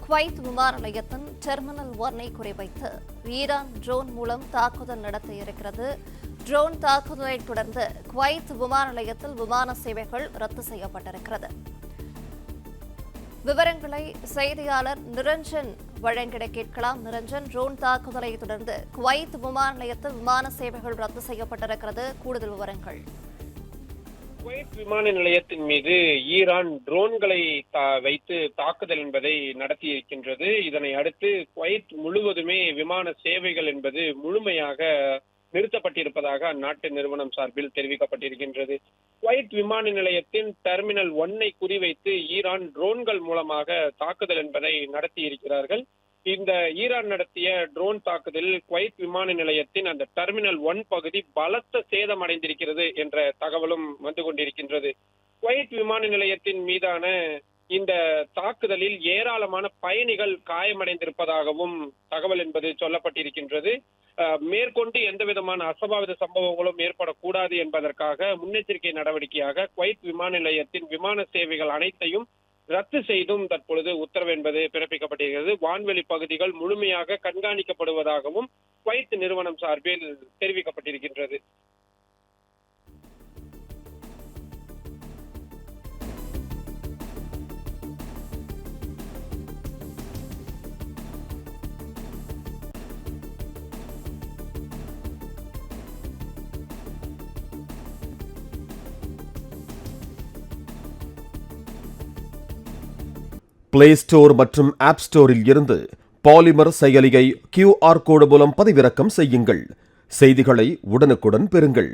Kuwait விமான நிலையத்தின் terminal 1 குறிவைத்து ஈரான் ட்ரோன் மூலம் தாக்குதல் நடத்த இருக்கிறது. ட்ரோன் தாக்குதலை தொடர்ந்து குவைத் விமான நிலையத்தில் விமான சேவைகள் ரத்து செய்யப்பட்டிருக்கிறது. விவரங்களை செய்தியாளர் நிரஞ்சன் வழங்கிட கேட்கலாம். நிரஞ்சன், ட்ரோன் தாக்குதலை தொடர்ந்து குவைத் விமான நிலையத்தில் விமான சேவைகள் ரத்து செய்யப்பட்டிருக்கிறது. கூடுதல் விவரங்கள். குவைத் விமான நிலையத்தின் மீது ஈரான் ட்ரோன்களை வைத்து தாக்குதல் என்பதை நடத்தியிருக்கின்றது. இதனை அடுத்து குவைத் முழுவதுமே விமான சேவைகள் என்பது முழுமையாக நிறுத்தப்பட்டிருப்பதாக அந்நாட்டு நிறுவனம் சார்பில் தெரிவிக்கப்பட்டிருக்கின்றது. குவைத் விமான நிலையத்தின் டெர்மினல் 1 குறிவைத்து ஈரான் ட்ரோன்கள் மூலமாக தாக்குதல் என்பதை நடத்தியிருக்கிறார்கள். இந்த ஈரான் நடத்திய ட்ரோன் தாக்குதலில் குவைத் விமான நிலையத்தின் அந்த டெர்மினல் 1 பகுதி பலத்த சேதம் அடைந்திருக்கிறது என்ற தகவலும் வந்து கொண்டிருக்கின்றது. குவைத் விமான நிலையத்தின் மீதான இந்த தாக்குதலில் ஏராளமான பயணிகள் காயமடைந்திருப்பதாகவும் தகவல் என்பது சொல்லப்பட்டிருக்கின்றது. மேற்கொண்டு எந்த விதமான அசம்பாவித சம்பவங்களும் ஏற்படக்கூடாது என்பதற்காக முன்னெச்சரிக்கை நடவடிக்கையாக குவைத் விமான நிலையத்தின் விமான சேவைகள் அனைத்தையும் ரத்து செய்தும் தற்பொழுது உத்தரவு என்பது பிறப்பிக்கப்பட்டிருக்கிறது. வான்வெளி பகுதிகள் முழுமையாக கண்காணிக்கப்படுவதாகவும் குவைத் நிறுவனம் சார்பில் தெரிவிக்கப்பட்டிருக்கின்றது. பிளே ஸ்டோர் மற்றும் ஆப் ஸ்டோரில் இருந்து பாலிமர் செயலியை QR கோடு மூலம் பதிவிறக்கம் செய்யுங்கள். செய்திகளை உடனுக்குடன் பெறுங்கள்.